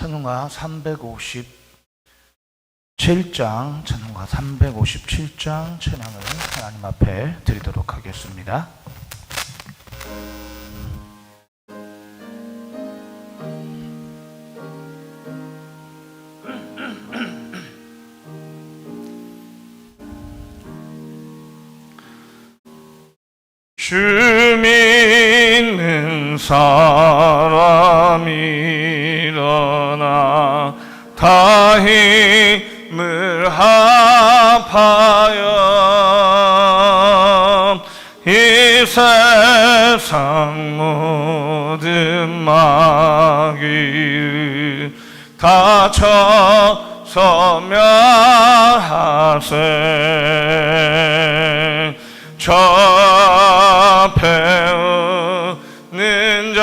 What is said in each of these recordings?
찬송가 357장, 찬송가 357장 찬양을 하나님 앞에 드리도록 하겠습니다. 주 믿는 사람이 일어나 다 힘을 합하여 이 세상 모든 마귀를 다 쳐서 멸하세. 배우는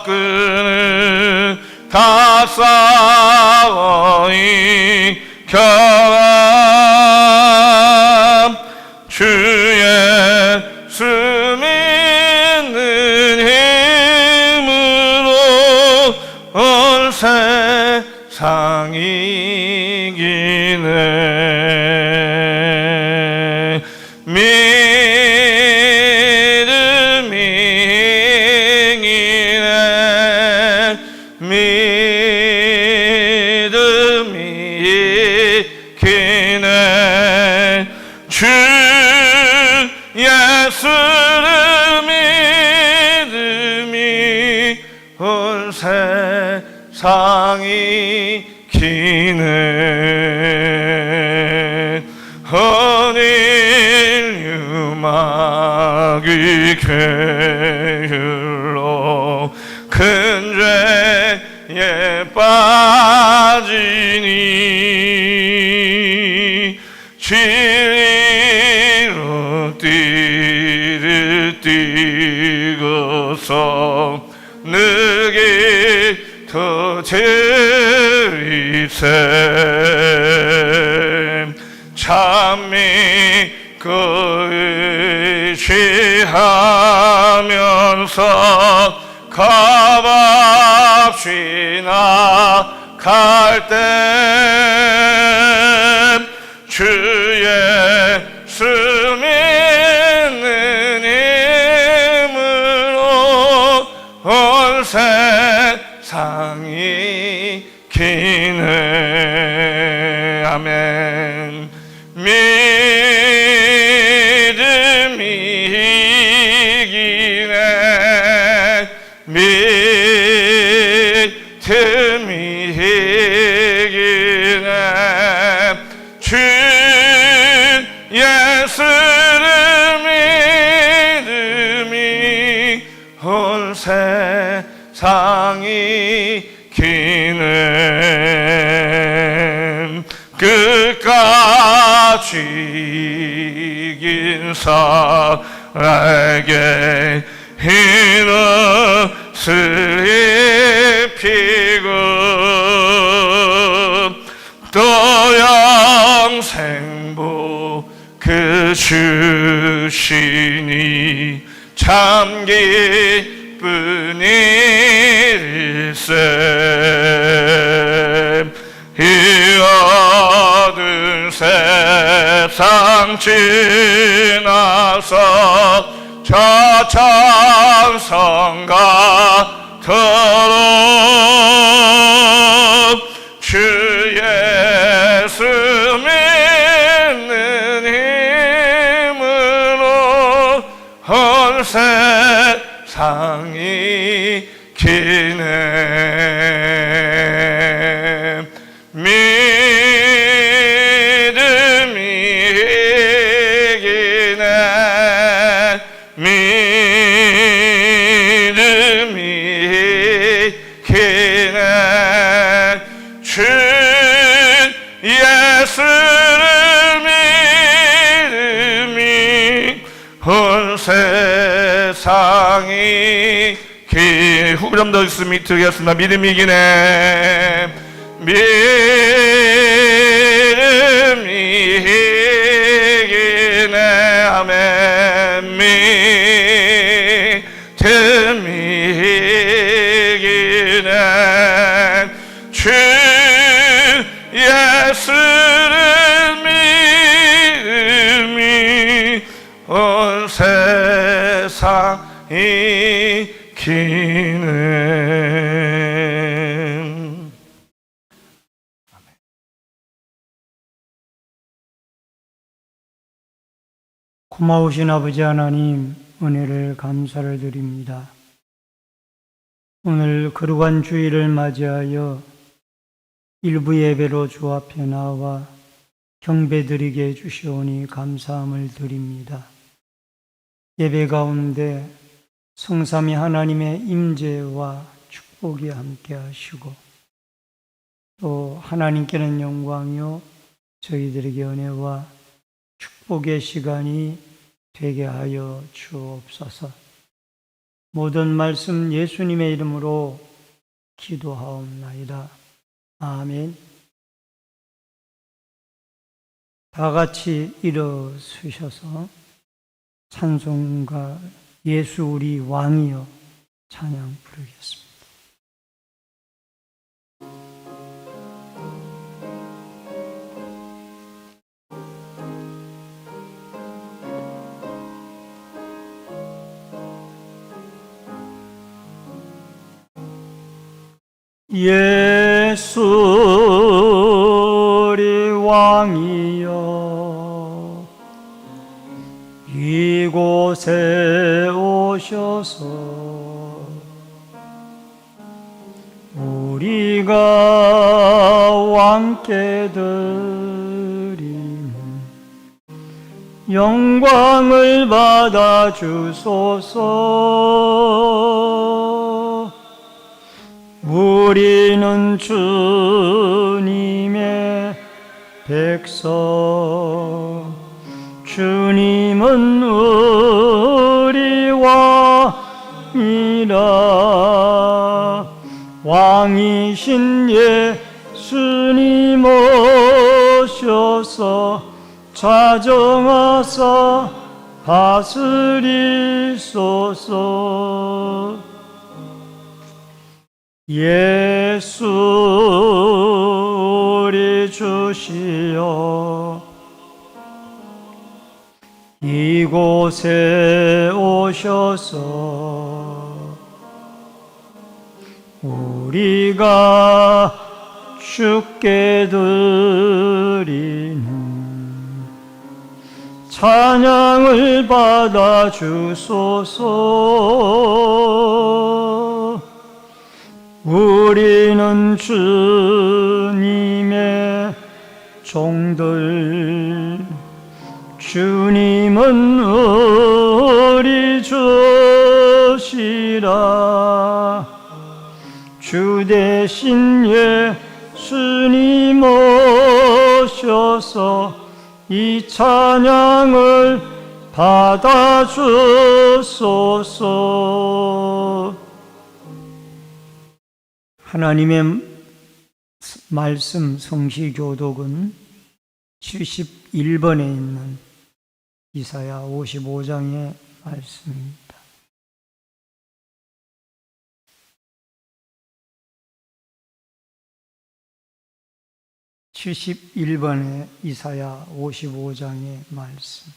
적군을 다 싸워 이겨라. 주 예수 믿는 힘으로 온 세상 이기네. 믿음이 기네. 주 예수를 믿음이 온 세상이 기네. 헌일 유마귀 괴율로 큰 죄에 빠지니 진리로 띠를 띠고서 느기 더 제리세. 참 믿고 의지하면서 값없이 나갈 때 주 예수 믿는 힘으로 온 세상이 기네. 아멘. 믿음이 이기네. 믿음이 이기네. 주 예수를 믿음이 온 세상이 기네. 끝까지 이긴 사람에게 흰 옷을 입히고 또 영생복 그 주시니 참 기쁜 일일세. 이 어두운 세상 지나서 저 천성 같도록 주 예수 믿는 힘으로 온 세상이 기네. 믿음이 이기네. 믿음이 이기네. 주 예수를 믿음이 온 세상이 기네. 후 좀 더 있으면 드리겠습니다. 믿음이 이기네. 믿음이 이기네. 아멘. 믿음이 이기네. 주시네. 고마우신 아버지 하나님, 은혜를 감사를 드립니다. 오늘 거룩한 주일을 맞이하여 일부 예배로 주 앞에 나와 경배드리게 해주시오니 감사함을 드립니다. 예배 가운데 성삼위 하나님의 임재와 축복이 함께 하시고 또 하나님께는 영광이요 저희들에게 은혜와 축복의 시간이 되게 하여 주옵소서. 모든 말씀 예수님의 이름으로 기도하옵나이다. 아멘. 다 같이 일어서셔서 찬송가 예수 우리 왕이여 찬양 부르겠습니다. 예수 우리 왕이여 이곳에 오셔서 우리가 왕께 드리는 영광을 받아 주소서. 우리는 주님의 백성, 주님은 우리 왕이라. 왕이신 예수님 오셔서 자정하사 다스리소서. 예수 우리 주시여 이곳에 오셔서 우리가 주께 드리는 찬양을 받아 주소서. 우리는 주님의 종들, 주님은 우리 주시라. 주 대신 예수님 오셔서 이 찬양을 받아 주소서. 하나님의 말씀 성시교독은 71번에 있는 이사야 55장의 말씀입니다. (71번의) 이사야 55장의 말씀.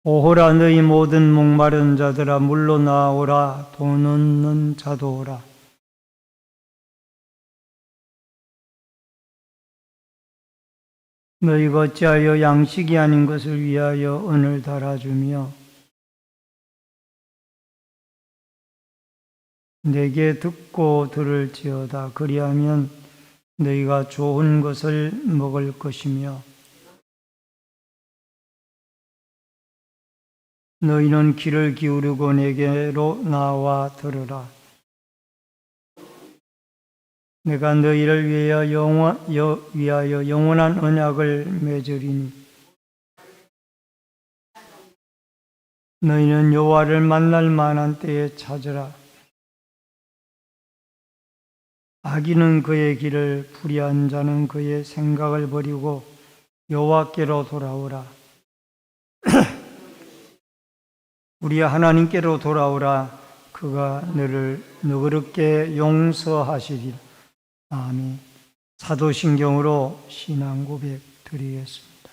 오호라 너희 모든 목마른 자들아 물로 나오라. 돈 없는 자도 오라. 너희가 어찌하여 양식이 아닌 것을 위하여 은을 달아주며 내게 듣고 들을지어다. 그리하면 너희가 좋은 것을 먹을 것이며 너희는 귀를 기울이고 내게로 나와 들으라. 내가 너희를 위하여 영원한 언약을 맺으리니 너희는 여호와를 만날 만한 때에 찾으라. 악인은 그의 길을, 불의한 자는 그의 생각을 버리고 여호와께로 돌아오라. 우리 하나님께로 돌아오라. 그가 너를 너그럽게 용서하시리라. 아멘. 사도신경으로 신앙 고백 드리겠습니다.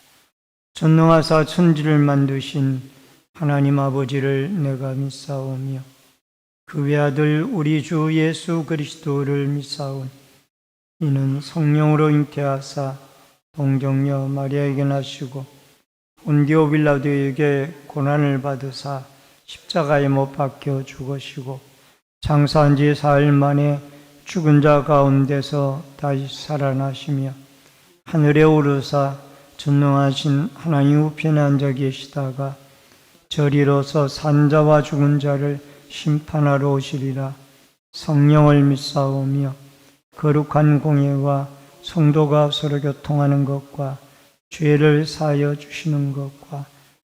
전능하사 천지를 만드신 하나님 아버지를 내가 믿사오며 그 외아들 우리 주 예수 그리스도를 믿사오니 이는 성령으로 잉태하사 동정녀 마리아에게 나시고 본디오 빌라도에게 고난을 받으사 십자가에 못 박혀 죽으시고 장사한 지 사흘 만에 죽은 자 가운데서 다시 살아나시며 하늘에 오르사 전능하신 하나님 우편에 앉아 계시다가 저리로서 산자와 죽은 자를 심판하러 오시리라. 성령을 믿사오며 거룩한 공예와 성도가 서로 교통하는 것과 죄를 사하여 주시는 것과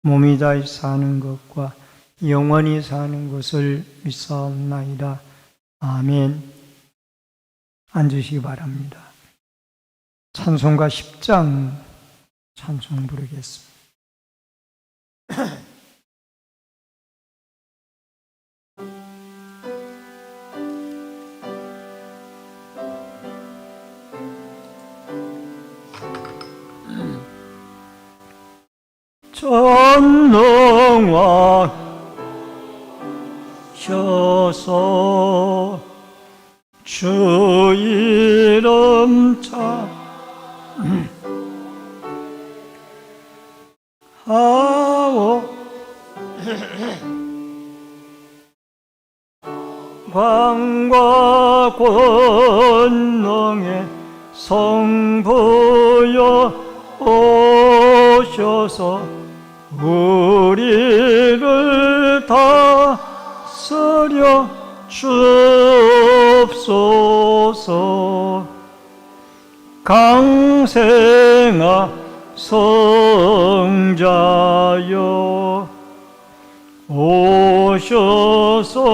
몸이 다시 사는 것과 영원히 사는 것을 믿사옵나이다. 아멘. 앉으시기 바랍니다. 찬송가 10장 찬송 부르겠습니다. 전능하셔서 주 이름 하오 광과 권능의 성부여 오셔서 우리를 다스려 주옵소서. 강생아 성자여 오셔서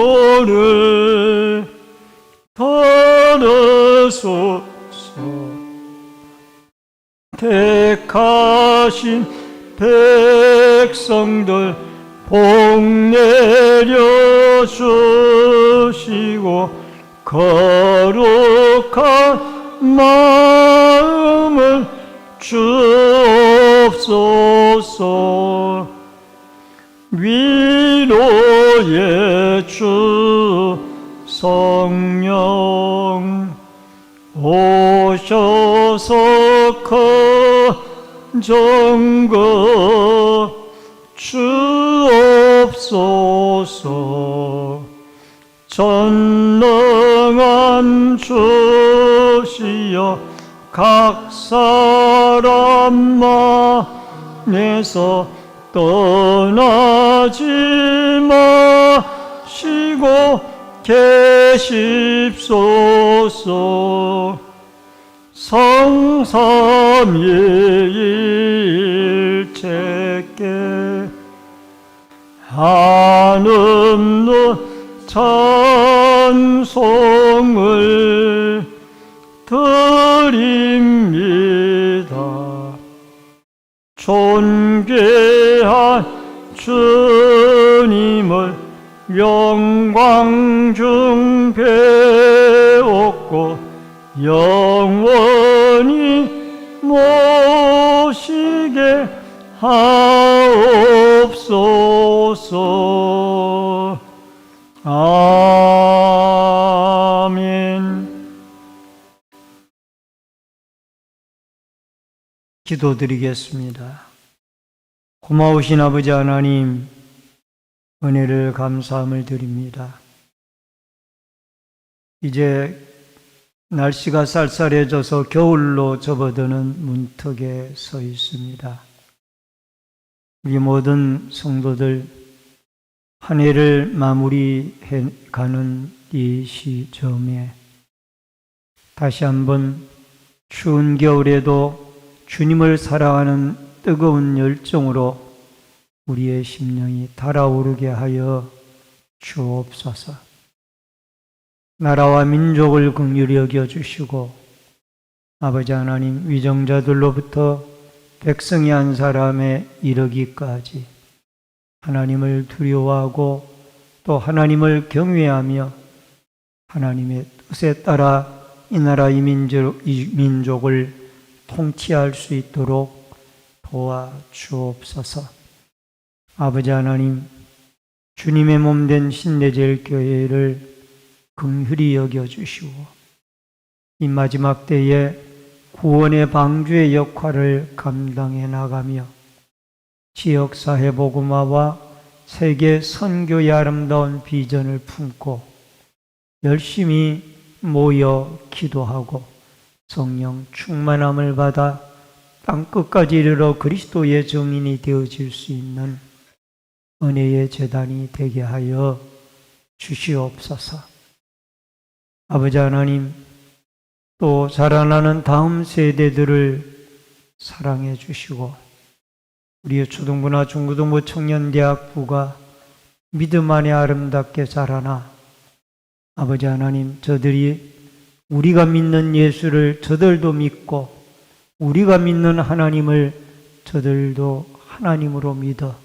기도를 들으소서. 택하신 백성들 복 내려 주시고 거룩한 마음을 주옵소서. 위로의 주 성령 오셔서 건전거 주옵소서. 전능한 주시여 각 사람 안에서 떠나지 마시고 계십소서. 성삼위일체께 한없는 찬송을 드립니다. 존귀한 주님을 영광 중 배웠고 영원히 모시게 하옵소서. 아멘. 기도드리겠습니다. 고마우신 아버지 하나님, 은혜를 감사함을 드립니다. 이제 날씨가 쌀쌀해져서 겨울로 접어드는 문턱에 서 있습니다. 우리 모든 성도들 한 해를 마무리해 가는 이 시점에 다시 한번 추운 겨울에도 주님을 사랑하는 뜨거운 열정으로 우리의 심령이 달아오르게 하여 주옵소서. 나라와 민족을 긍휼히 여겨주시고 아버지 하나님, 위정자들로부터 백성이 한 사람에 이르기까지 하나님을 두려워하고 또 하나님을 경외하며 하나님의 뜻에 따라 이 나라 이 민족을 통치할 수 있도록 도와 주옵소서. 아버지 하나님, 주님의 몸된 신내제일교회를 긍휼히 여겨주시고 이 마지막 때에 구원의 방주의 역할을 감당해 나가며 지역사회 복음화와 세계 선교의 아름다운 비전을 품고 열심히 모여 기도하고 성령 충만함을 받아 땅끝까지 이르러 그리스도의 증인이 되어질 수 있는 은혜의 제단이 되게 하여 주시옵소서. 아버지 하나님, 또 자라나는 다음 세대들을 사랑해 주시고 우리의 초등부나 중고등부 청년대학부가 믿음 안에 아름답게 자라나 아버지 하나님, 저들이 우리가 믿는 예수를 저들도 믿고 우리가 믿는 하나님을 저들도 하나님으로 믿어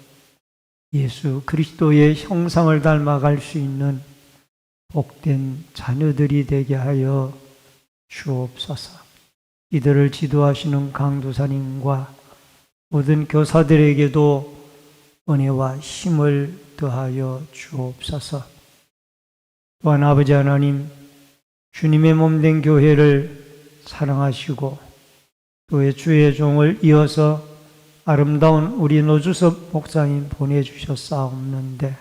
예수 그리스도의 형상을 닮아갈 수 있는 복된 자녀들이 되게 하여 주옵소서. 이들을 지도하시는 강도사님과 모든 교사들에게도 은혜와 힘을 더하여 주옵소서. 또한 아버지 하나님, 주님의 몸된 교회를 사랑하시고 또 주의 종을 이어서 아름다운 우리 노주섭 목사님 보내주셨사옵는데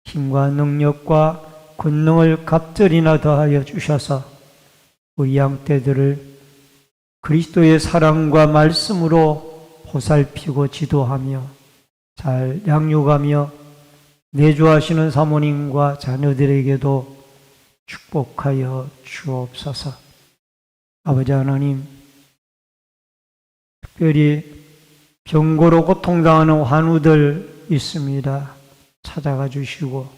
힘과 능력과 권능을 갑절이나 더하여 주셔서 우리 양떼들을 그리스도의 사랑과 말씀으로 보살피고 지도하며 잘 양육하며 내조하시는 사모님과 자녀들에게도 축복하여 주옵소서. 아버지 하나님, 특별히 병고로 고통당하는 환우들 있습니다. 찾아가 주시고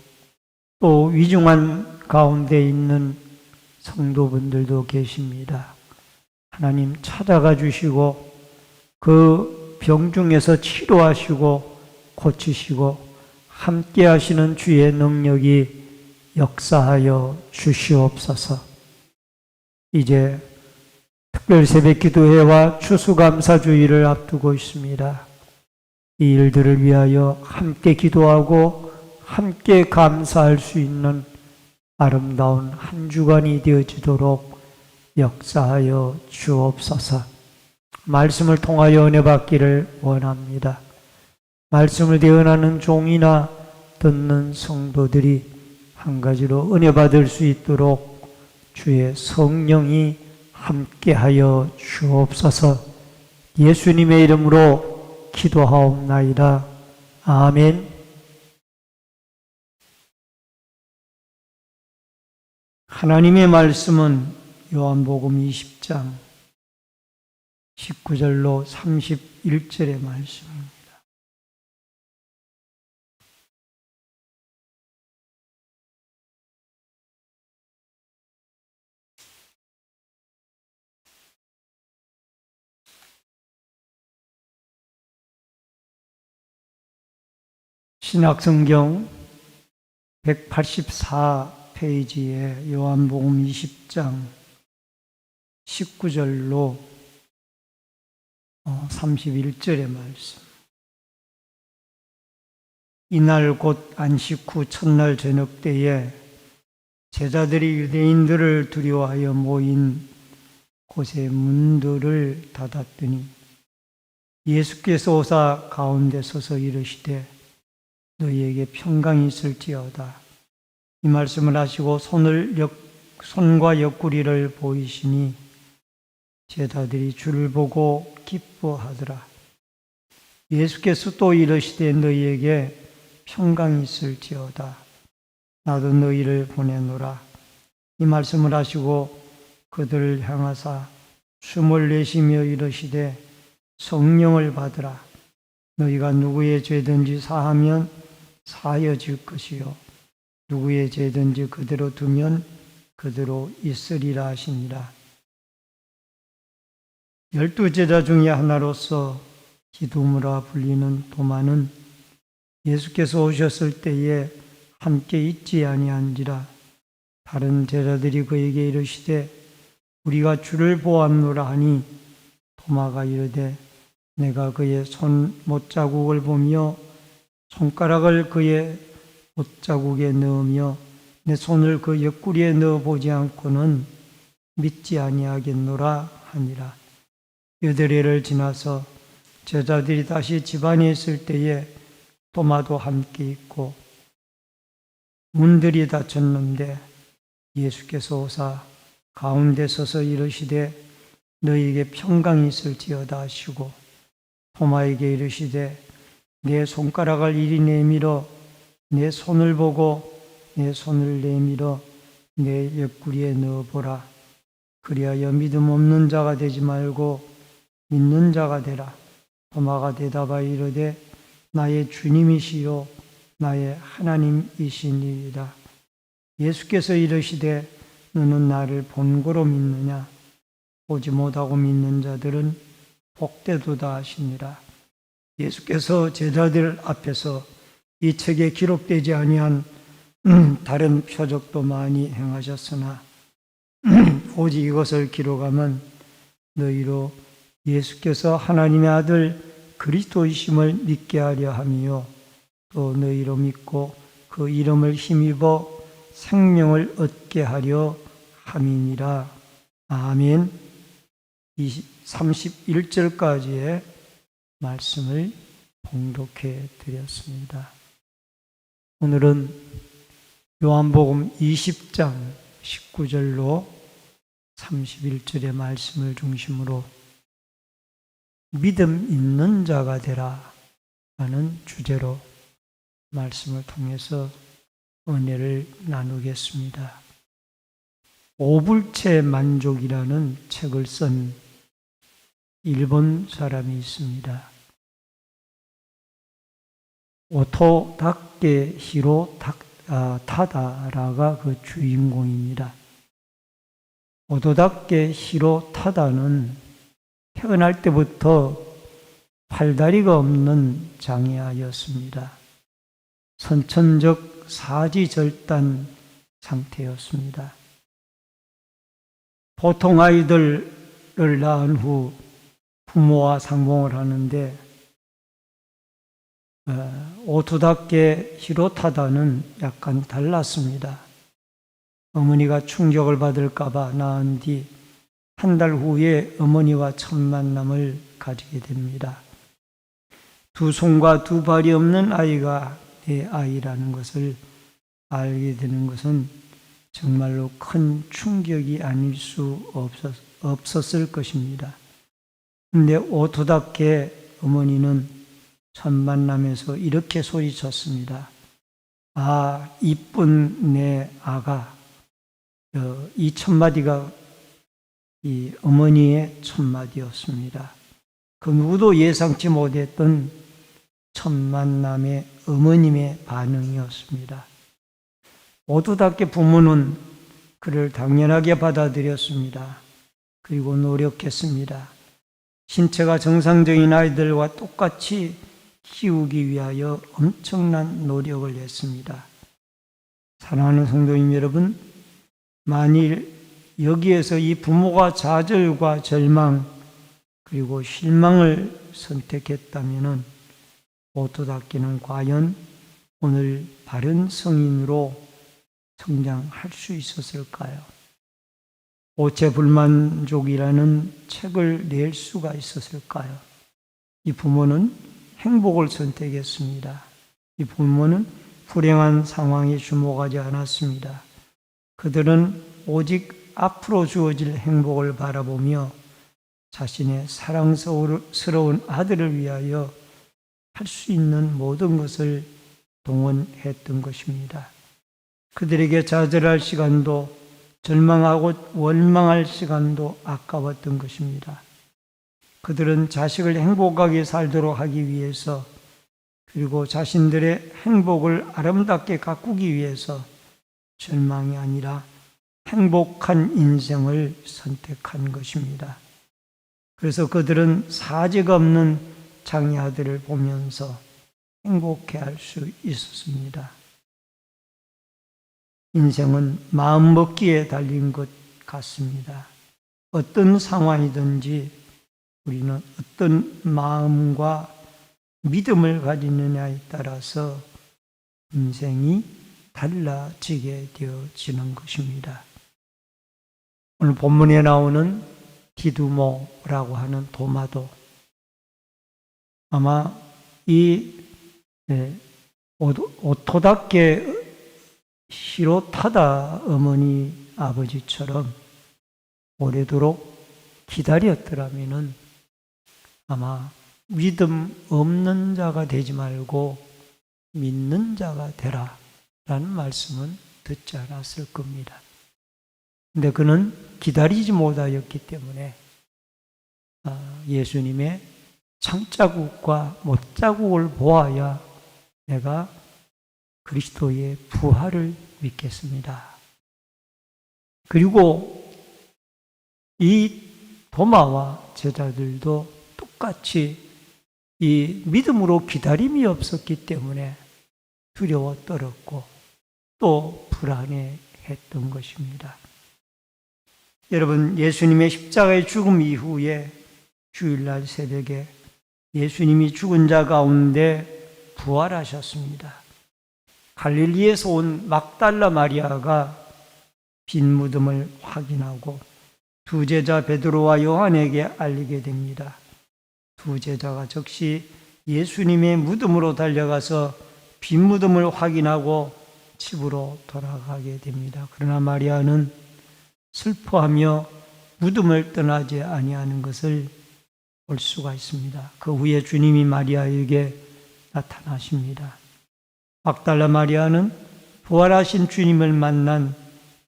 또 위중한 가운데 있는 성도분들도 계십니다. 하나님 찾아가 주시고 그 병 중에서 치료하시고 고치시고 함께 하시는 주의 능력이 역사하여 주시옵소서. 이제 특별 새벽 기도회와 추수감사주의를 앞두고 있습니다. 이 일들을 위하여 함께 기도하고 함께 감사할 수 있는 아름다운 한 주간이 되어지도록 역사하여 주옵소서. 말씀을 통하여 은혜 받기를 원합니다. 말씀을 대언하는 종이나 듣는 성도들이 한 가지로 은혜 받을 수 있도록 주의 성령이 함께하여 주옵소서. 예수님의 이름으로 기도하옵나이다. 아멘. 하나님의 말씀은 요한복음 20장 19절로 31절의 말씀입니다. 신약성경 184페이지에 요한복음 20장 19절로 31절의 말씀. 이날 곧 안식 후 첫날 저녁 때에 제자들이 유대인들을 두려워하여 모인 곳에 문들을 닫았더니 예수께서 오사 가운데 서서 이르시되 너희에게 평강이 있을지어다. 이 말씀을 하시고 손과 옆구리를 보이시니 제자들이 주를 보고 기뻐하더라. 예수께서 또 이르시되 너희에게 평강이 있을지어다. 나도 너희를 보내노라. 이 말씀을 하시고 그들을 향하사 숨을 내쉬며 이르시되 성령을 받으라. 너희가 누구의 죄든지 사하면 사하여질 것이요 누구의 죄든지 그대로 두면 그대로 있으리라 하시니라. 12 제자 중에 하나로서 디두무라 불리는 도마는 예수께서 오셨을 때에 함께 있지 아니한지라. 다른 제자들이 그에게 이르시되 우리가 주를 보았노라 하니 도마가 이르되 내가 그의 손 못자국을 보며 손가락을 그의 못자국에 넣으며 내 손을 그 옆구리에 넣어보지 않고는 믿지 아니하겠노라 하니라. 여드레를 지나서 제자들이 다시 집안에 있을 때에 도마도 함께 있고 문들이 닫혔는데 예수께서 오사 가운데 서서 이르시되 너희에게 평강이 있을지어다 하시고 도마에게 이르시되 내 손가락을 이리 내밀어 내 손을 보고 내 손을 내밀어 내 옆구리에 넣어보라. 그리하여 믿음 없는 자가 되지 말고 믿는 자가 되라. 도마가 대답하여 이르되 나의 주님이시요 나의 하나님이시니이다. 예수께서 이르시되 너는 나를 본고로 믿느냐? 보지 못하고 믿는 자들은 복되도다 하시니라. 예수께서 제자들 앞에서 이 책에 기록되지 아니한 다른 표적도 많이 행하셨으나 오직 이것을 기록하면 너희로 예수께서 하나님의 아들 그리스도이심을 믿게 하려 함이요 또 너희로 믿고 그 이름을 힘입어 생명을 얻게 하려 함이니라. 아멘. 31절까지의 말씀을 봉독해 드렸습니다. 오늘은 요한복음 20장 19절로 31절의 말씀을 중심으로 믿음 있는 자가 되라 라는 주제로 말씀을 통해서 은혜를 나누겠습니다. 오불체 만족이라는 책을 쓴 일본 사람이 있습니다. 오토다케 히로 타다라가 그 주인공입니다. 오토다케 히로 타다는 태어날 때부터 팔다리가 없는 장애아였습니다. 선천적 사지절단 상태였습니다. 보통 아이들을 낳은 후 부모와 상봉을 하는데 오토다케 히로타다는 약간 달랐습니다. 어머니가 충격을 받을까 봐 낳은 뒤 한 달 후에 어머니와 첫 만남을 가지게 됩니다. 두 손과 두 발이 없는 아이가 내 아이라는 것을 알게 되는 것은 정말로 큰 충격이 아닐 수 없었을 것입니다. 근데 오토다케 어머니는 첫 만남에서 이렇게 소리쳤습니다. 아, 이쁜 내 아가. 이 첫마디가 이 어머니의 첫마디였습니다. 그 누구도 예상치 못했던 첫 만남의 어머님의 반응이었습니다. 오토다케 부모는 그를 당연하게 받아들였습니다. 그리고 노력했습니다. 신체가 정상적인 아이들과 똑같이 키우기 위하여 엄청난 노력을 했습니다. 사랑하는 성도님 여러분, 만일 여기에서 이 부모가 좌절과 절망 그리고 실망을 선택했다면 오토다케는 과연 오늘 바른 성인으로 성장할 수 있었을까요? 오체불만족이라는 책을 낼 수가 있었을까요? 이 부모는 행복을 선택했습니다. 이 부모는 불행한 상황에 주목하지 않았습니다. 그들은 오직 앞으로 주어질 행복을 바라보며 자신의 사랑스러운 아들을 위하여 할 수 있는 모든 것을 동원했던 것입니다. 그들에게 좌절할 시간도 절망하고 원망할 시간도 아까웠던 것입니다. 그들은 자식을 행복하게 살도록 하기 위해서 그리고 자신들의 행복을 아름답게 가꾸기 위해서 절망이 아니라 행복한 인생을 선택한 것입니다. 그래서 그들은 사지가 없는 장애아들을 보면서 행복해할 수 있었습니다. 인생은 마음먹기에 달린 것 같습니다. 어떤 상황이든지 우리는 어떤 마음과 믿음을 가지느냐에 따라서 인생이 달라지게 되어지는 것입니다. 오늘 본문에 나오는 디두모라고 하는 도마도 아마 이 오토답게 시로타다 어머니 아버지처럼 오래도록 기다렸더라면은 아마 믿음 없는 자가 되지 말고 믿는 자가 되라 라는 말씀은 듣지 않았을 겁니다. 근데 그는 기다리지 못하였기 때문에 예수님의 창자국과 못자국을 보아야 내가 그리스도의 부활을 믿겠습니다. 그리고 이 도마와 제자들도 똑같이 이 믿음으로 기다림이 없었기 때문에 두려워 떨었고 또 불안해했던 것입니다. 여러분, 예수님의 십자가의 죽음 이후에 주일날 새벽에 예수님이 죽은 자 가운데 부활하셨습니다. 갈릴리에서 온 막달라 마리아가 빈 무덤을 확인하고 두 제자 베드로와 요한에게 알리게 됩니다. 두 제자가 즉시 예수님의 무덤으로 달려가서 빈 무덤을 확인하고 집으로 돌아가게 됩니다. 그러나 마리아는 슬퍼하며 무덤을 떠나지 아니하는 것을 볼 수가 있습니다. 그 후에 주님이 마리아에게 나타나십니다. 막달라 마리아는 부활하신 주님을 만난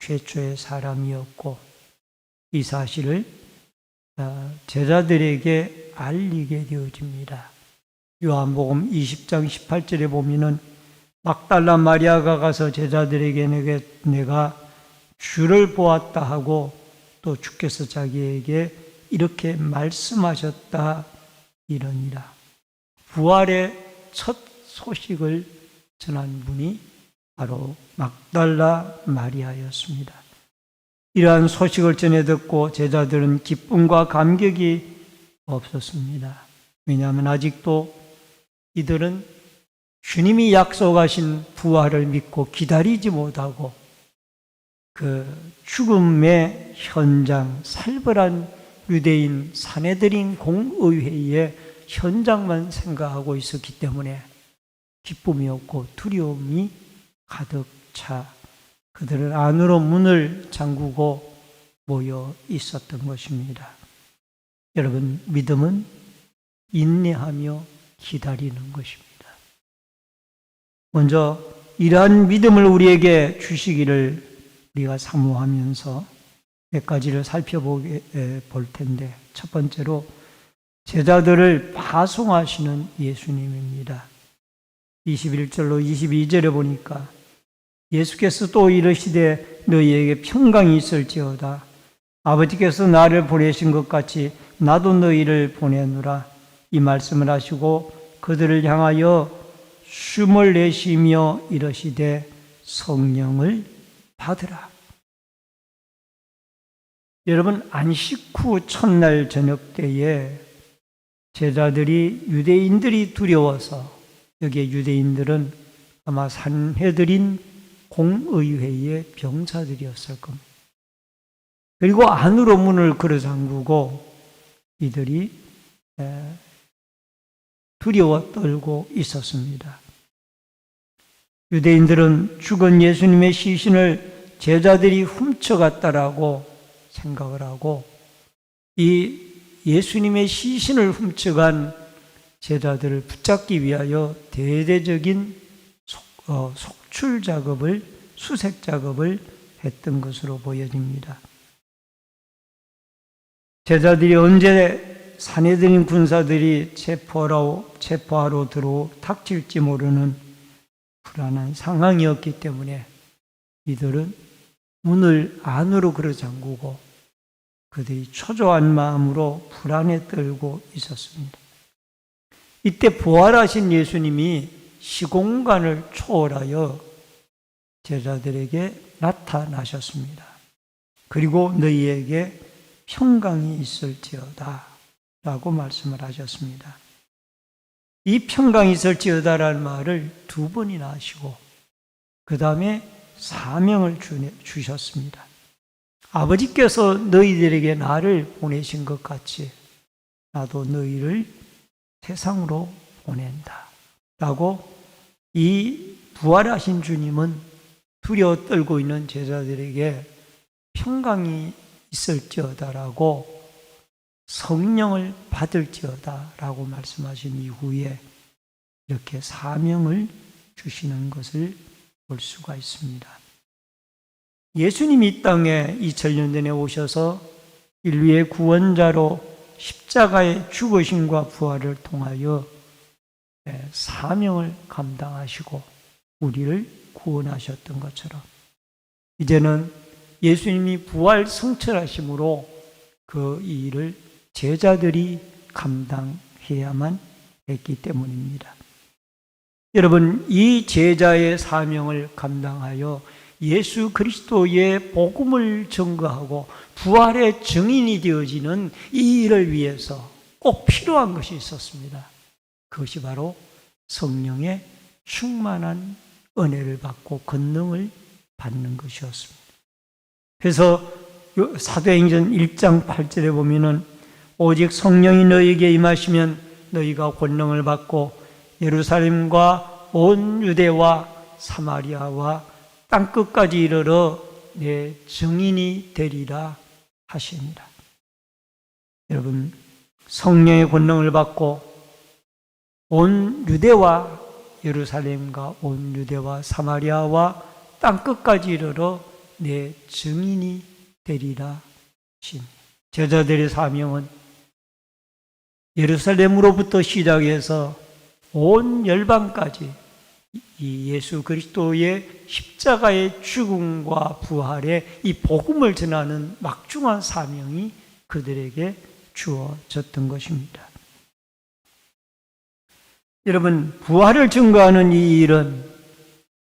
최초의 사람이었고 이 사실을 제자들에게 알리게 되어집니다. 요한복음 20장 18절에 보면은 막달라 마리아가 가서 제자들에게 내가 주를 보았다 하고 또 주께서 자기에게 이렇게 말씀하셨다 이러니라. 부활의 첫 소식을 전한 분이 바로 막달라 마리아였습니다. 이러한 소식을 전해 듣고 제자들은 기쁨과 감격이 없었습니다. 왜냐하면 아직도 이들은 주님이 약속하신 부활을 믿고 기다리지 못하고 그 죽음의 현장, 살벌한 유대인 사내들인 공의회의 현장만 생각하고 있었기 때문에 기쁨이 없고 두려움이 가득 차 그들은 안으로 문을 잠그고 모여 있었던 것입니다. 여러분, 믿음은 인내하며 기다리는 것입니다. 먼저 이러한 믿음을 우리에게 주시기를 우리가 사모하면서 몇 가지를 살펴볼 텐데 첫 번째로 제자들을 파송하시는 예수님입니다. 21절로 22절에 보니까 예수께서 또 이르시되 너희에게 평강이 있을지어다. 아버지께서 나를 보내신 것 같이 나도 너희를 보내노라. 이 말씀을 하시고 그들을 향하여 숨을 내쉬며 이르시되 성령을 받으라. 여러분, 안식 후 첫날 저녁 때에 제자들이 유대인들이 두려워서 여기에 유대인들은 아마 산헤드린 공의회의 병사들이었을 겁니다. 그리고 안으로 문을 걸어 잠그고 이들이 두려워 떨고 있었습니다. 유대인들은 죽은 예수님의 시신을 제자들이 훔쳐갔다라고 생각을 하고 이 예수님의 시신을 훔쳐간 제자들을 붙잡기 위하여 대대적인 속출 작업을, 수색 작업을 했던 것으로 보여집니다. 제자들이 언제 산헤드린 군사들이 체포하러 들어오 닥칠지 모르는 불안한 상황이었기 때문에 이들은 문을 안으로 걸어 잠그고 그들이 초조한 마음으로 불안에 떨고 있었습니다. 이때 부활하신 예수님이 시공간을 초월하여 제자들에게 나타나셨습니다. 그리고 너희에게 평강이 있을지어다. 라고 말씀을 하셨습니다. 이 평강이 있을지어다라는 말을 2번이나 하시고 그 다음에 사명을 주셨습니다. 아버지께서 너희들에게 나를 보내신 것 같이 나도 너희를 세상으로 보낸다 라고 이 부활하신 주님은 두려워 떨고 있는 제자들에게 평강이 있을지어다라고 성령을 받을지어다라고 말씀하신 이후에 이렇게 사명을 주시는 것을 볼 수가 있습니다. 예수님이 이 땅에 2000년 전에 오셔서 인류의 구원자로 십자가의 죽으심과 부활을 통하여 사명을 감당하시고 우리를 구원하셨던 것처럼 이제는 예수님이 부활 성천하심으로 그 일을 제자들이 감당해야만 했기 때문입니다. 여러분, 이 제자의 사명을 감당하여 예수 그리스도의 복음을 증거하고 부활의 증인이 되어지는 이 일을 위해서 꼭 필요한 것이 있었습니다. 그것이 바로 성령의 충만한 은혜를 받고 권능을 받는 것이었습니다. 그래서 사도행전 1장 8절에 보면은 오직 성령이 너희에게 임하시면 너희가 권능을 받고 예루살렘과 온 유대와 사마리아와 땅끝까지 이르러 내 증인이 되리라 하십니다. 여러분, 성령의 권능을 받고 온 유대와 예루살렘과 온 유대와 사마리아와 땅끝까지 이르러 내 증인이 되리라 하십니다. 제자들의 사명은 예루살렘으로부터 시작해서 온 열방까지 이 예수 그리스도의 십자가의 죽음과 부활의 이 복음을 전하는 막중한 사명이 그들에게 주어졌던 것입니다. 여러분, 부활을 증거하는 이 일은,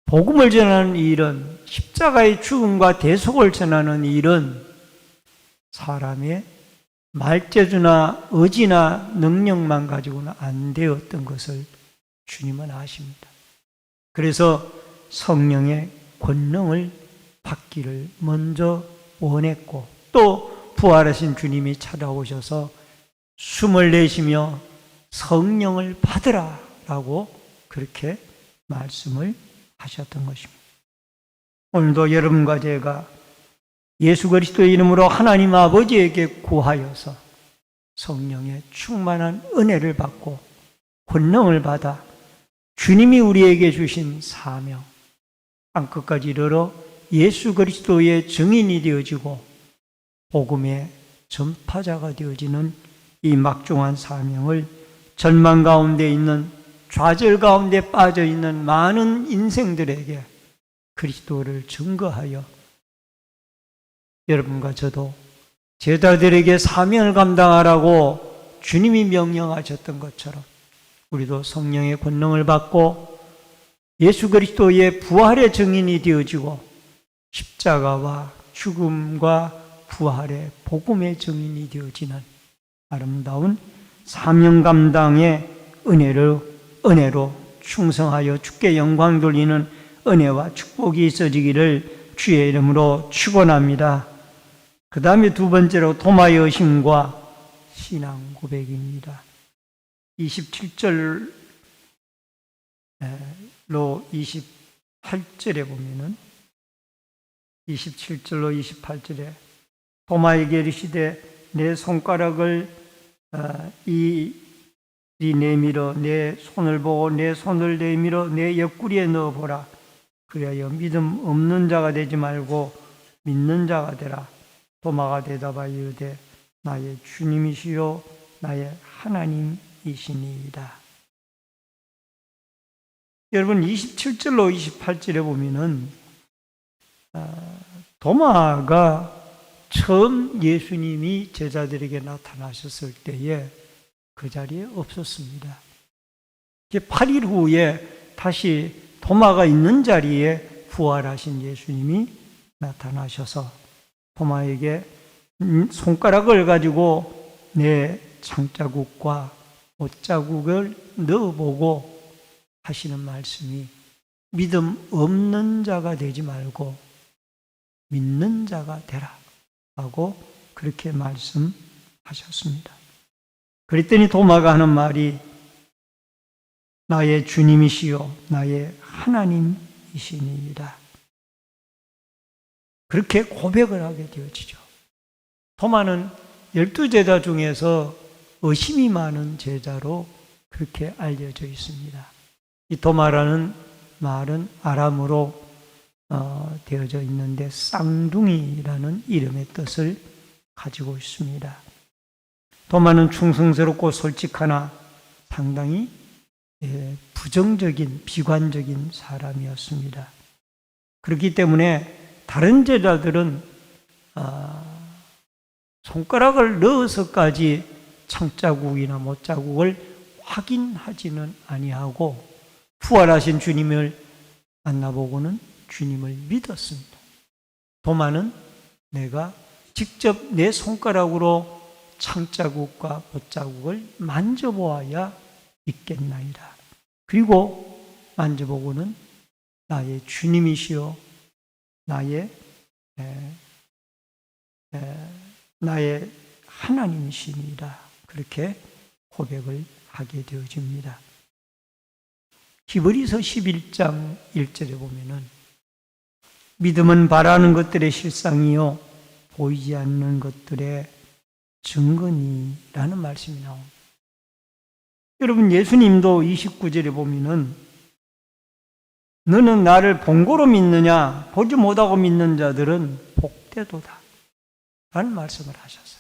복음을 전하는 이 일은, 십자가의 죽음과 대속을 전하는 이 일은 사람의 말재주나 의지나 능력만 가지고는 안 되었던 것을 주님은 아십니다. 그래서 성령의 권능을 받기를 먼저 원했고 또 부활하신 주님이 찾아오셔서 숨을 내쉬며 성령을 받으라 라고 그렇게 말씀을 하셨던 것입니다. 오늘도 여러분과 제가 예수 그리스도의 이름으로 하나님 아버지에게 구하여서 성령의 충만한 은혜를 받고 권능을 받아 주님이 우리에게 주신 사명, 땅끝까지 이르러 예수 그리스도의 증인이 되어지고 복음의 전파자가 되어지는 이 막중한 사명을 절망 가운데 있는, 좌절 가운데 빠져 있는 많은 인생들에게 그리스도를 증거하여 여러분과 저도 제자들에게 사명을 감당하라고 주님이 명령하셨던 것처럼 우리도 성령의 권능을 받고 예수 그리스도의 부활의 증인이 되어지고 십자가와 죽음과 부활의 복음의 증인이 되어지는 아름다운 사명 감당의 은혜로 충성하여 주께 영광 돌리는 은혜와 축복이 있어지기를 주의 이름으로 축원합니다. 그 다음에 두 번째로 도마의 의심과 신앙 고백입니다. 27절로 28절에 보면은 27절로 28절에 도마에게 이르시되 내 손가락을 이 내밀어 내 손을 보고 내 손을 내밀어 내 옆구리에 넣어보라. 그리하여 믿음 없는 자가 되지 말고 믿는 자가 되라. 도마가 대답하여 이르되 나의 주님이시요 나의 하나님이시니이다. 여러분 27절로 28절에 보면은 도마가 처음 예수님이 제자들에게 나타나셨을 때에 그 자리에 없었습니다. 8일 후에 다시 도마가 있는 자리에 부활하신 예수님이 나타나셔서 도마에게 손가락을 가지고 내 창자국과 못자국을 넣어보고 하시는 말씀이 믿음 없는 자가 되지 말고 믿는 자가 되라 하고 그렇게 말씀하셨습니다. 그랬더니 도마가 하는 말이 나의 주님이시요 나의 하나님이시니이다. 그렇게 고백을 하게 되어지죠. 도마는 12제자 중에서 의심이 많은 제자로 그렇게 알려져 있습니다. 이 도마라는 말은 아람어로 되어져 있는데 쌍둥이라는 이름의 뜻을 가지고 있습니다. 도마는 충성스럽고 솔직하나 상당히 부정적인, 비관적인 사람이었습니다. 그렇기 때문에 다른 제자들은 손가락을 넣어서까지 창자국이나 못자국을 확인하지는 아니하고 부활하신 주님을 만나보고는 주님을 믿었습니다. 도마는 내가 직접 내 손가락으로 창자국과 못자국을 만져보아야 믿겠나이다. 그리고 만져보고는 나의 주님이시요 나의 하나님이시니라. 그렇게 고백을 하게 되어집니다. 히브리서 11장 1절에 보면은 믿음은 바라는 것들의 실상이요 보이지 않는 것들의 증거니라는 말씀이 나옵니다. 여러분 예수님도 29절에 보면은 너는 나를 본고로 믿느냐 보지 못하고 믿는 자들은 복되도다 라는 말씀을 하셨어요.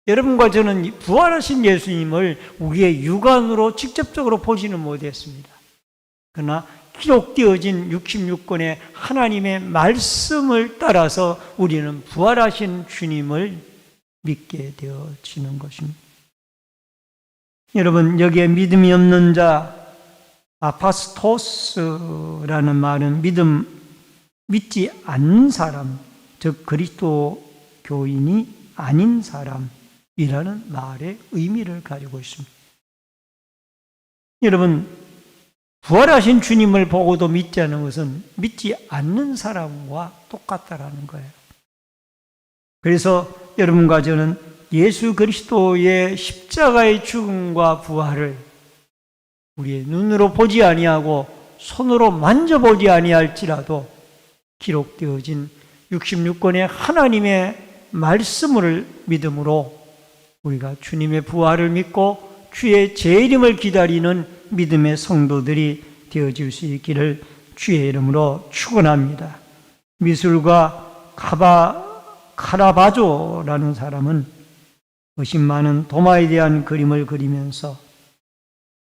여러분과 저는 부활하신 예수님을 우리의 육안으로 직접적으로 보지는 못했습니다. 그러나 기록되어진 66권의 하나님의 말씀을 따라서 우리는 부활하신 주님을 믿게 되어지는 것입니다. 여러분 여기에 믿음이 없는 자 아파스토스라는 말은 믿지 않는 사람, 즉 그리스도 교인이 아닌 사람이라는 말의 의미를 가지고 있습니다. 여러분 부활하신 주님을 보고도 믿지 않는 것은 믿지 않는 사람과 똑같다라는 거예요. 그래서 여러분과 저는 예수 그리스도의 십자가의 죽음과 부활을 우리의 눈으로 보지 아니하고 손으로 만져보지 아니할지라도 기록되어진 66권의 하나님의 말씀을 믿음으로 우리가 주님의 부활을 믿고 주의 재림을 기다리는 믿음의 성도들이 되어질 수 있기를 주의 이름으로 축원합니다. 미술가 카라바조라는 사람은 의심 많은 도마에 대한 그림을 그리면서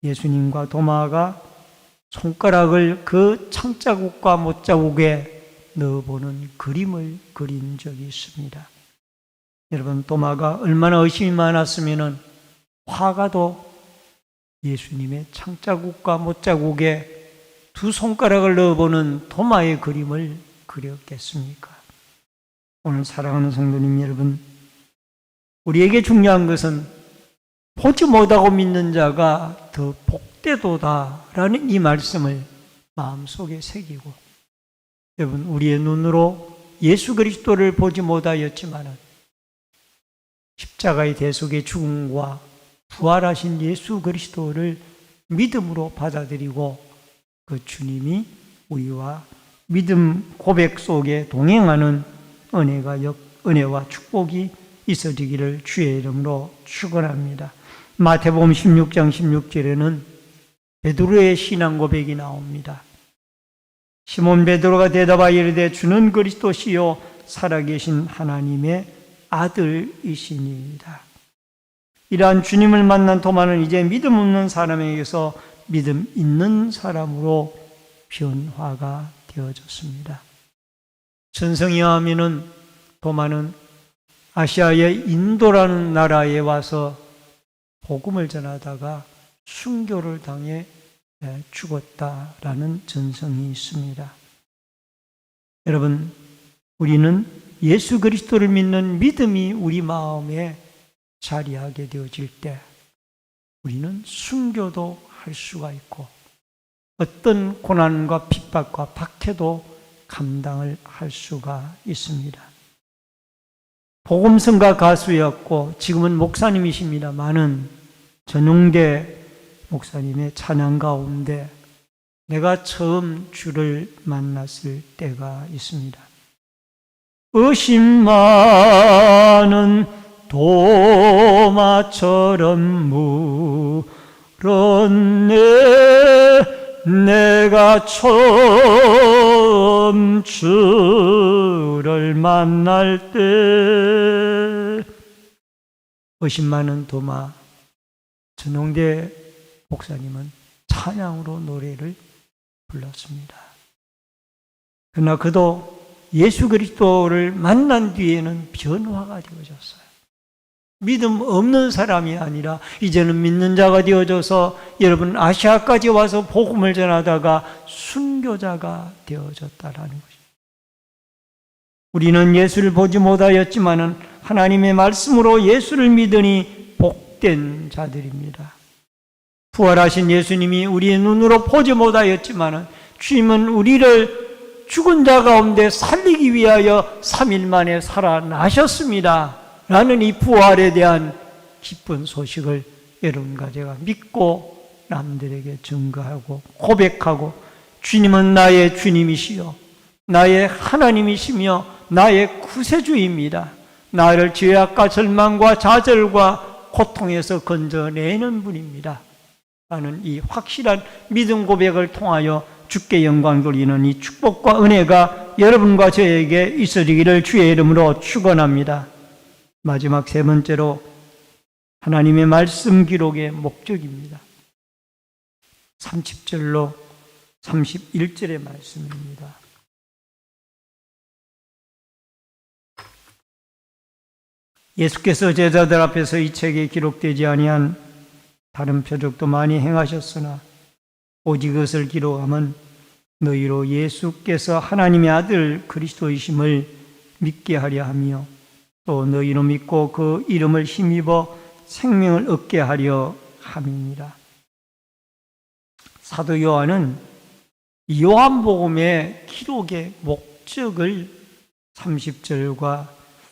예수님과 도마가 손가락을 그 창자국과 못자국에 넣어보는 그림을 그린 적이 있습니다. 여러분 도마가 얼마나 의심이 많았으면 화가도 예수님의 창자국과 못자국에 두 손가락을 넣어보는 도마의 그림을 그렸겠습니까? 오늘 사랑하는 성도님 여러분, 우리에게 중요한 것은 보지 못하고 믿는 자가 더 복되도다라는 이 말씀을 마음속에 새기고, 여러분 우리의 눈으로 예수 그리스도를 보지 못하였지만 십자가의 대속의 죽음과 부활하신 예수 그리스도를 믿음으로 받아들이고 그 주님이 우리와 믿음 고백 속에 동행하는 은혜와 축복이 있어지기를 주의 이름으로 축원합니다. 마태복음 16장 16절에는 베드로의 신앙 고백이 나옵니다. 시몬 베드로가 대답하여 이르되 주는 그리스도시요 살아계신 하나님의 아들이시니이다. 이러한 주님을 만난 도마는 이제 믿음 없는 사람에게서 믿음 있는 사람으로 변화가 되어졌습니다. 전성에 의하면 도마는 아시아의 인도라는 나라에 와서 복음을 전하다가 순교를 당해 죽었다라는 전성이 있습니다. 여러분, 우리는 예수 그리스도를 믿는 믿음이 우리 마음에 자리하게 되어질 때 우리는 순교도 할 수가 있고 어떤 고난과 핍박과 박해도 감당을 할 수가 있습니다. 복음성가 가수였고 지금은 목사님이십니다마는 전용대 목사님의 찬양 가운데 내가 처음 주를 만났을 때가 있습니다. 의심 많은 도마처럼 물었네. 내가 처음 주를 만날 때 의심 많은 도마 전용대 목사님은 찬양으로 노래를 불렀습니다. 그러나 그도 예수 그리스도를 만난 뒤에는 변화가 되어졌어요. 믿음 없는 사람이 아니라 이제는 믿는 자가 되어져서 여러분 아시아까지 와서 복음을 전하다가 순교자가 되어졌다라는 것입니다. 우리는 예수를 보지 못하였지만은 하나님의 말씀으로 예수를 믿으니 복된 자들입니다. 부활하신 예수님이 우리의 눈으로 보지 못하였지만은 주님은 우리를 죽은 자 가운데 살리기 위하여 3일 만에 살아나셨습니다. 라는 이 부활에 대한 기쁜 소식을 여러분과 제가 믿고 남들에게 증거하고 고백하고 주님은 나의 주님이시요 나의 하나님이시며 나의 구세주입니다. 나를 죄악과 절망과 좌절과 고통에서 건져내는 분입니다. 라는 이 확실한 믿음 고백을 통하여 주께 영광 돌리는 이 축복과 은혜가 여러분과 저에게 있어지기를 주의 이름으로 축원합니다. 마지막 세 번째로 하나님의 말씀 기록의 목적입니다. 30절로 31절의 말씀입니다. 예수께서 제자들 앞에서 이 책에 기록되지 아니한 다른 표적도 많이 행하셨으나 오직 그것을 기록함은 너희로 예수께서 하나님의 아들 그리스도이심을 믿게 하려 하며 또 너희로 믿고 그 이름을 힘입어 생명을 얻게 하려 함이니라. 사도 요한은 요한복음의 기록의 목적을 30절과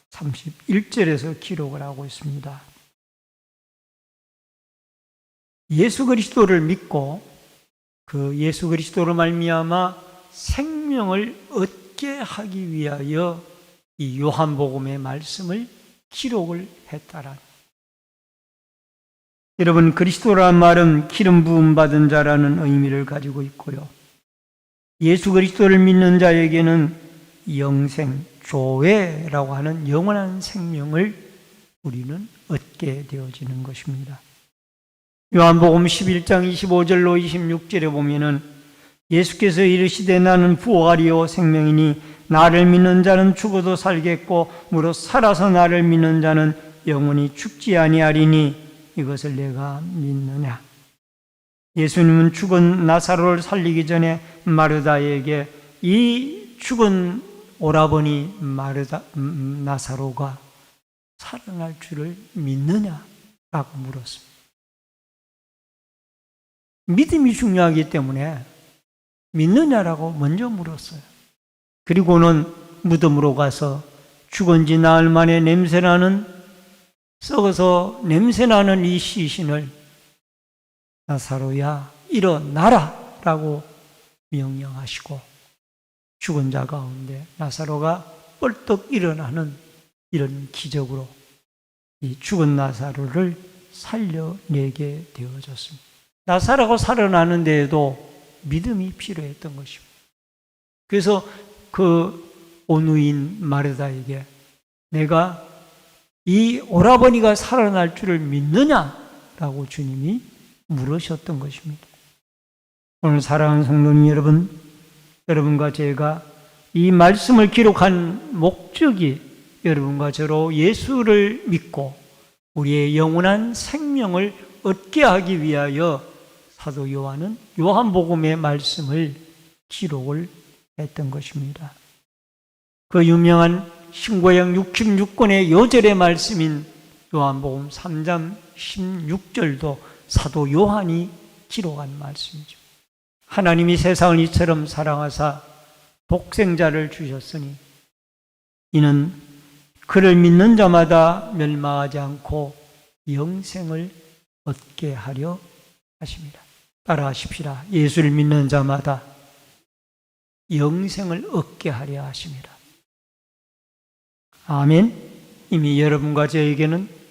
31절에서 기록을 하고 있습니다. 예수 그리스도를 믿고 그 예수 그리스도로 말미암아 생명을 얻게 하기 위하여 이 요한복음의 말씀을 기록을 했다라. 여러분, 그리스도라는 말은 기름 부음 받은 자라는 의미를 가지고 있고요. 예수 그리스도를 믿는 자에게는 영생, 조회라고 하는 영원한 생명을 우리는 얻게 되어지는 것입니다. 요한복음 11장 25절로 26절에 보면은 예수께서 이르시되 나는 부활이요 생명이니 나를 믿는 자는 죽어도 살겠고 무릇 살아서 나를 믿는 자는 영원히 죽지 아니하리니 이것을 내가 믿느냐. 예수님은 죽은 나사로를 살리기 전에 마르다에게 이 죽은 오라버니 나사로가 살아날 줄을 믿느냐라고 물었습니다. 믿음이 중요하기 때문에 믿느냐라고 먼저 물었어요. 그리고는 무덤으로 가서 죽은 지 나흘 만에 썩어서 냄새나는 이 시신을 나사로야 일어나라 라고 명령하시고 죽은 자 가운데 나사로가 뻘떡 일어나는 이런 기적으로 이 죽은 나사로를 살려내게 되어졌습니다. 나사로가 살아나는 데에도 믿음이 필요했던 것입니다. 그래서 그 온누인 마르다에게 내가 이 오라버니가 살아날 줄을 믿느냐라고 주님이 물으셨던 것입니다. 오늘 사랑하는 성도님 여러분, 여러분과 제가 이 말씀을 기록한 목적이 여러분과 저로 예수를 믿고 우리의 영원한 생명을 얻게 하기 위하여 사도 요한은 요한복음의 말씀을 기록을 했던 것입니다. 그 유명한 신구약 66권의 요절의 말씀인 요한복음 3장 16절도 사도 요한이 기록한 말씀이죠. 하나님이 세상을 이처럼 사랑하사 독생자를 주셨으니 이는 그를 믿는 자마다 멸망하지 않고 영생을 얻게 하려 하십니다. 따라하십시다. 예수를 믿는 자마다 영생을 얻게 하려 하십니다. 아멘. 이미 여러분과 저에게는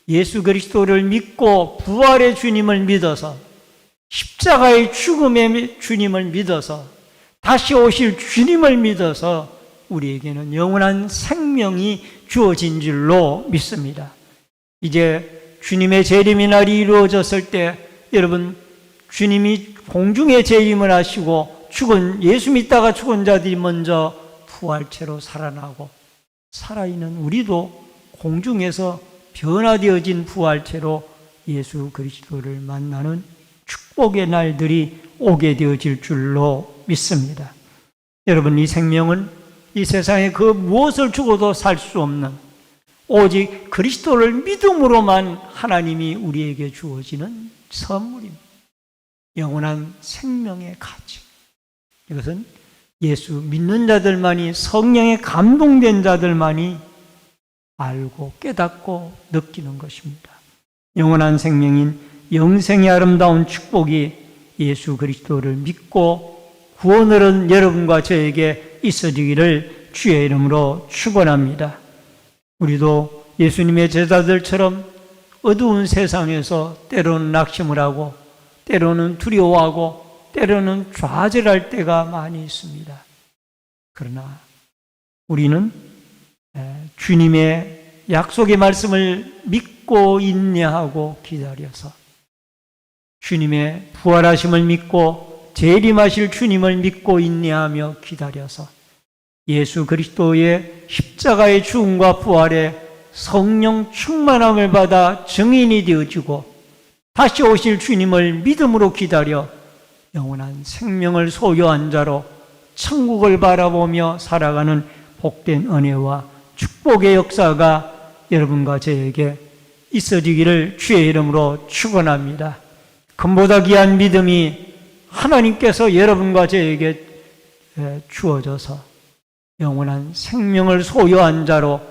예수 그리스도를 믿고 부활의 주님을 믿어서 십자가의 죽음의 주님을 믿어서 다시 오실 주님을 믿어서 우리에게는 영원한 생명이 주어진 줄로 믿습니다. 이제 주님의 재림의 날이 이루어졌을 때 여러분, 주님이 공중에 재림을 하시고 예수 믿다가 죽은 자들이 먼저 부활체로 살아나고 살아있는 우리도 공중에서 변화되어진 부활체로 예수 그리스도를 만나는 축복의 날들이 오게 되어질 줄로 믿습니다. 여러분, 이 생명은 이 세상에 그 무엇을 주고도 살 수 없는 오직 그리스도를 믿음으로만 하나님이 우리에게 주어지는 선물입니다. 영원한 생명의 가치. 이것은 예수 믿는 자들만이, 성령에 감동된 자들만이 알고 깨닫고 느끼는 것입니다. 영원한 생명인 영생의 아름다운 축복이 예수 그리스도를 믿고 구원을 얻은 여러분과 저에게 있어지기를 주의 이름으로 축원합니다. 우리도 예수님의 제자들처럼 어두운 세상에서 때로는 낙심을 하고 때로는 두려워하고 때로는 좌절할 때가 많이 있습니다. 그러나 우리는 주님의 약속의 말씀을 믿고 인내하고 기다려서 주님의 부활하심을 믿고 재림하실 주님을 믿고 인내하며 기다려서 예수 그리스도의 십자가의 죽음과 부활에 성령 충만함을 받아 증인이 되어지고 다시 오실 주님을 믿음으로 기다려 영원한 생명을 소유한 자로 천국을 바라보며 살아가는 복된 은혜와 축복의 역사가 여러분과 저에게 있어지기를 주의 이름으로 축원합니다. 금보다 귀한 믿음이 하나님께서 여러분과 저에게 주어져서 영원한 생명을 소유한 자로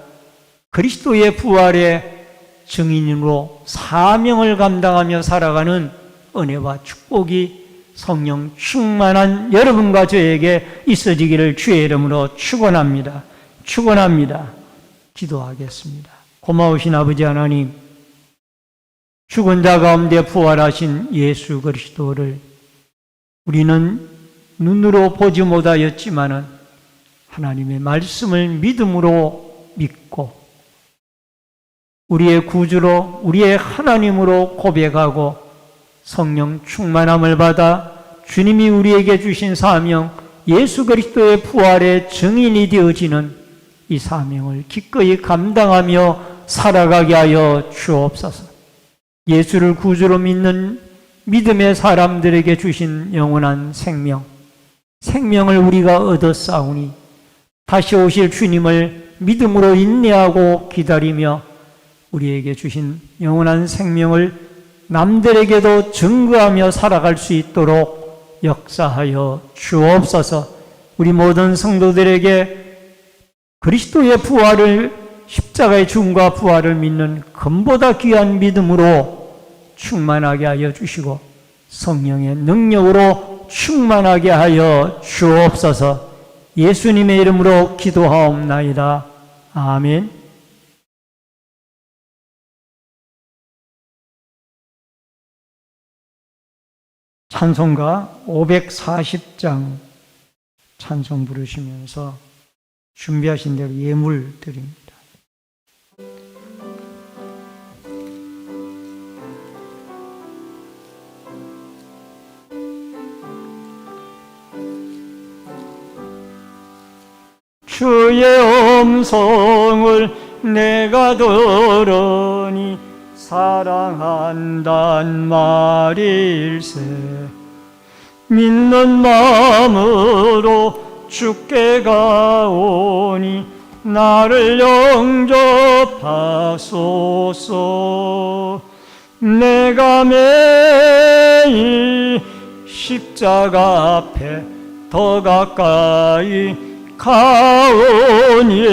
그리스도의 부활의 증인으로 사명을 감당하며 살아가는 은혜와 축복이 성령 충만한 여러분과 저에게 있어지기를 주의 이름으로 축원합니다. 축원합니다. 기도하겠습니다. 고마우신 아버지 하나님, 죽은 자 가운데 부활하신 예수 그리스도를 우리는 눈으로 보지 못하였지만은 하나님의 말씀을 믿음으로 믿고 우리의 구주로 우리의 하나님으로 고백하고 성령 충만함을 받아 주님이 우리에게 주신 사명 예수 그리스도의 부활의 증인이 되어지는 이 사명을 기꺼이 감당하며 살아가게 하여 주옵소서. 예수를 구주로 믿는 믿음의 사람들에게 주신 영원한 생명을 우리가 얻었사오니 다시 오실 주님을 믿음으로 인내하고 기다리며 우리에게 주신 영원한 생명을 남들에게도 증거하며 살아갈 수 있도록 역사하여 주옵소서. 우리 모든 성도들에게 그리스도의 부활을, 십자가의 죽음과 부활을 믿는 금보다 귀한 믿음으로 충만하게 하여 주시고 성령의 능력으로 충만하게 하여 주옵소서. 예수님의 이름으로 기도하옵나이다. 아멘. 찬송가 540장 찬송 부르시면서 준비하신 대로 예물 드립니다. 주의 음성을 내가 들으니 사랑한단 말일세. 믿는 마음으로 주께 가오니 나를 영접하소서. 내가 매일 십자가 앞에 더 가까이 가오니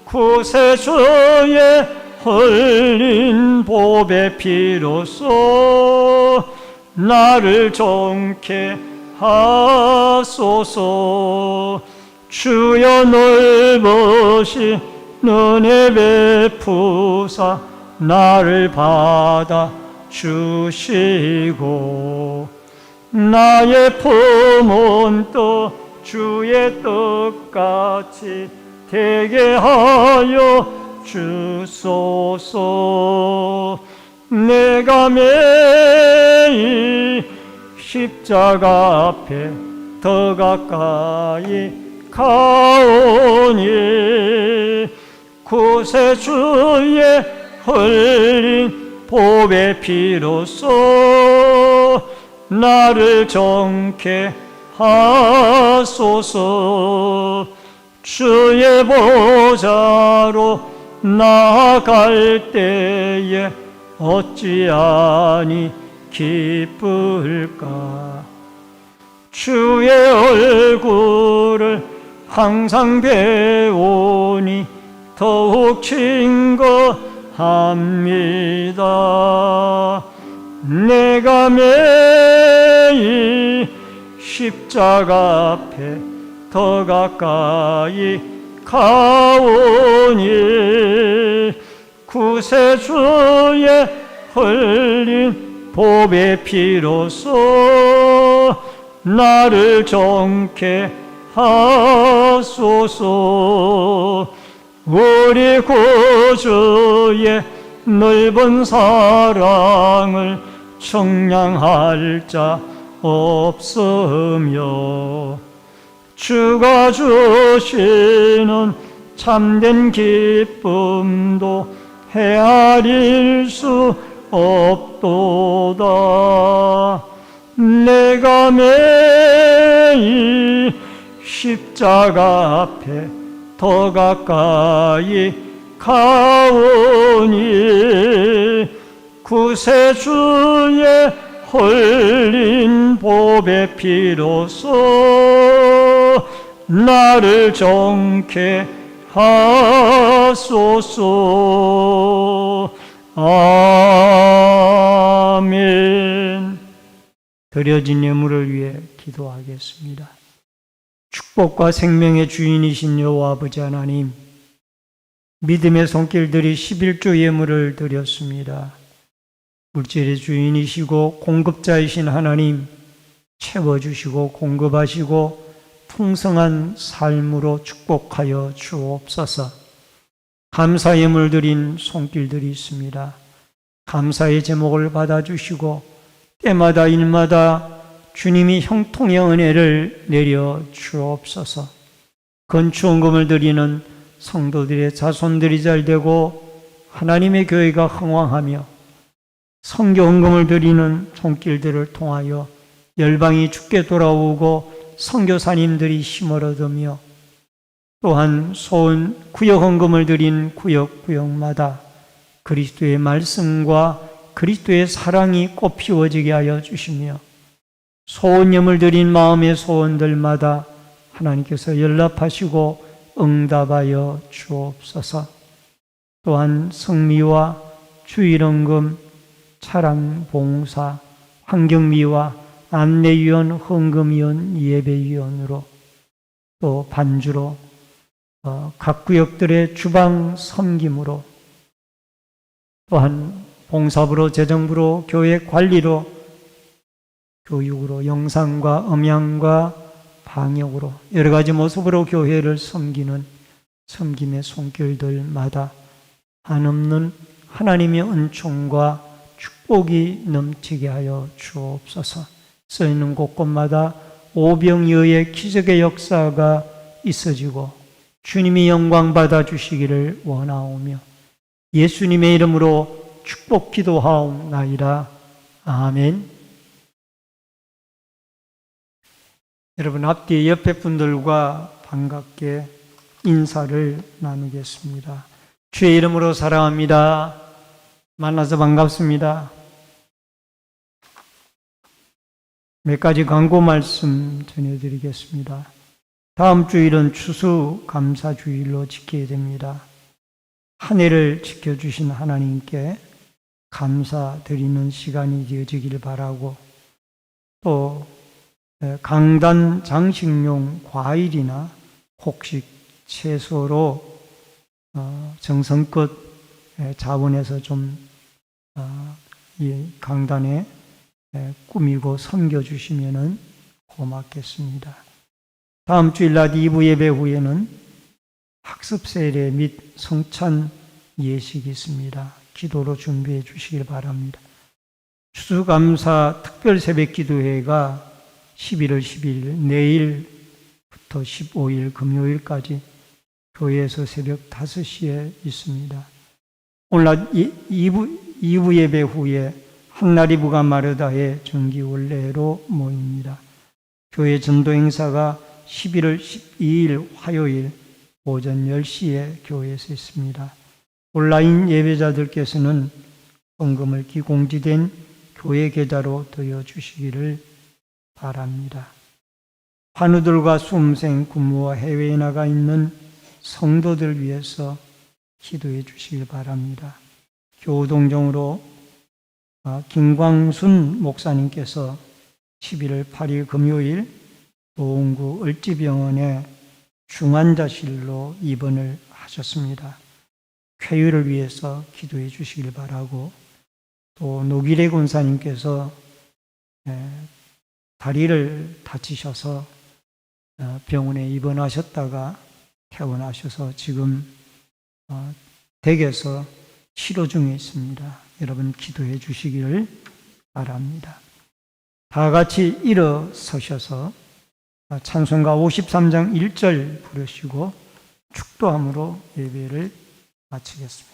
구세주의 흘린 보배 피로써 나를 정케 하소서. 주여 넓으신 은혜 베푸사 나를 받아 주시고 나의 품은 떡 주의 떡같이 되게 하여 주소서. 내가 매일 십자가 앞에 더 가까이 가오니 구세주의 흘린 보배 피로써 나를 정케 하소서. 주의 보좌로 나아갈 때에 어찌하니 기쁠까. 주의 얼굴을 항상 배우니 더욱 증거합니다. 내가 매일 십자가 앞에 더 가까이 가오니 구세주의 흘린 보배 피로써 나를 정케 하소서. 우리 구주의 넓은 사랑을 청량할 자 없으며 주가 주시는 참된 기쁨도 헤아릴 수 없도다. 내가 매일 십자가 앞에 더 가까이 가오니 구세주의 흘린 보배 피로써 나를 정케 하소서. 아멘. 드려진 예물을 위해 기도하겠습니다. 축복과 생명의 주인이신 여호와 아버지 하나님, 믿음의 손길들이 11조 예물을 드렸습니다. 물질의 주인이시고 공급자이신 하나님, 채워주시고 공급하시고 풍성한 삶으로 축복하여 주옵소서. 감사 예물 드린 손길들이 있습니다. 감사의 제목을 받아주시고 때마다 일마다 주님이 형통의 은혜를 내려 주옵소서. 건축원금을 드리는 성도들의 자손들이 잘 되고 하나님의 교회가 흥왕하며 선교 헌금을 드리는 손길들을 통하여 열방이 주께 돌아오고 선교사님들이 힘을 얻으며 또한 소원 구역 헌금을 드린 구역마다 그리스도의 말씀과 그리스도의 사랑이 꽃피워지게 하여 주시며 소원염을 드린 마음의 소원들마다 하나님께서 연락하시고 응답하여 주옵소서. 또한 성미와 주일헌금, 차량봉사, 환경미와 안내위원, 헌금위원, 예배위원으로 또 반주로 각 구역들의 주방 섬김으로 또한 봉사부로, 재정부로, 교회 관리로, 교육으로, 영상과 음향과 방역으로 여러 가지 모습으로 교회를 섬기는 섬김의 손길들마다 한없는 하나님의 은총과 축복이 넘치게 하여 주옵소서. 쓰이는 곳곳마다 오병이어의 기적의 역사가 있어지고 주님이 영광 받아 주시기를 원하오며 예수님의 이름으로 축복 기도하옵나이다. 아멘. 여러분 앞뒤 옆에 분들과 반갑게 인사를 나누겠습니다. 주의 이름으로 사랑합니다. 만나서 반갑습니다. 몇 가지 광고 말씀 전해드리겠습니다. 다음 주일은 추수감사주일로 지켜야 됩니다. 한 해를 지켜주신 하나님께 감사드리는 시간이 되어지길 바라고, 또 강단 장식용 과일이나 곡식, 채소로 정성껏 자원해서 좀 이 강단에 꾸미고 섬겨주시면 고맙겠습니다. 다음 주일 낮 2부 예배 후에는 학습 세례 및 성찬 예식이 있습니다. 기도로 준비해 주시길 바랍니다. 추수감사 특별 새벽 기도회가 11월 10일 내일부터 15일 금요일까지 교회에서 새벽 5시에 있습니다. 오늘 낮 2부 예배 후에 한나리 부가마르다의 정기원례로 모입니다. 교회 전도 행사가 11월 12일 화요일 오전 10시에 교회에서 있습니다. 온라인 예배자들께서는 헌금을 기공지된 교회 계좌로 드려주시기를 바랍니다. 환우들과 수험생, 군무와 해외에 나가 있는 성도들 위해서 기도해 주시길 바랍니다. 교우동정으로 김광순 목사님께서 11월 8일 금요일 노원구 을지병원에 중환자실로 입원을 하셨습니다. 쾌유를 위해서 기도해 주시길 바라고, 또 노기래 군사님께서 다리를 다치셔서 병원에 입원하셨다가 퇴원하셔서 지금 댁에서 치료 중에 있습니다. 여러분 기도해 주시기를 바랍니다. 다 같이 일어서셔서 찬송가 53장 1절 부르시고 축도함으로 예배를 마치겠습니다.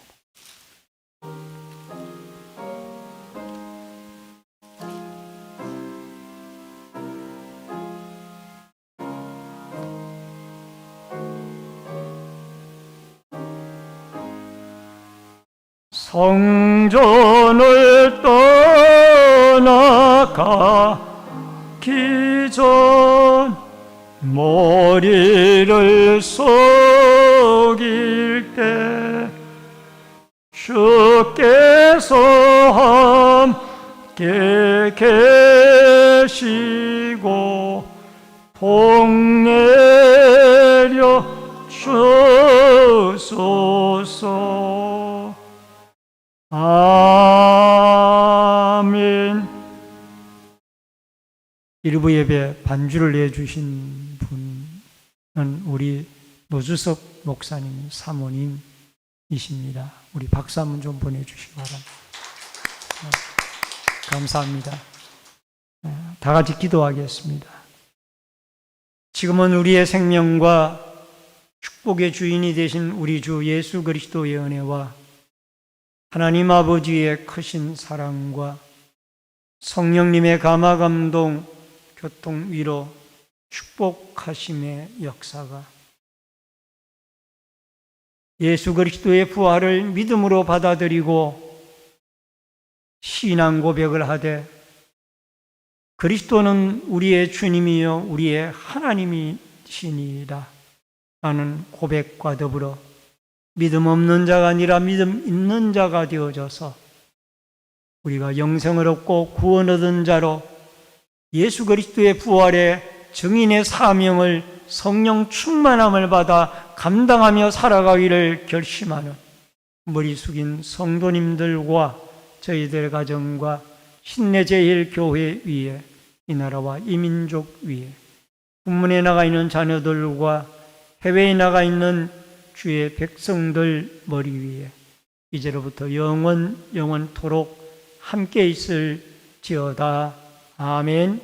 성전을 떠나가기 전 머리를 숙일 때 주께서 함께 계시고 복 내려 주소서. 아멘. 일부 예배 반주를 내주신 분은 우리 노주석 목사님 사모님이십니다. 우리 박수 한번 좀 보내주시기 바랍니다. 감사합니다. 다 같이 기도하겠습니다. 지금은 우리의 생명과 축복의 주인이 되신 우리 주 예수 그리스도의 은혜와 하나님 아버지의 크신 사랑과 성령님의 감화감동, 교통, 위로, 축복하심의 역사가 예수 그리스도의 부활을 믿음으로 받아들이고 신앙 고백을 하되 그리스도는 우리의 주님이요 우리의 하나님이시니이다 라는 고백과 더불어 믿음 없는 자가 아니라 믿음 있는 자가 되어져서 우리가 영생을 얻고 구원 얻은 자로 예수 그리스도의 부활의 증인의 사명을 성령 충만함을 받아 감당하며 살아가기를 결심하는 머리 숙인 성도님들과 저희들 가정과 신내제일교회 위에 이 나라와 이 민족 위에 군문에 나가 있는 자녀들과 해외에 나가 있는 주의 백성들 머리 위에 이제로부터 영원토록 함께 있을지어다. 아멘.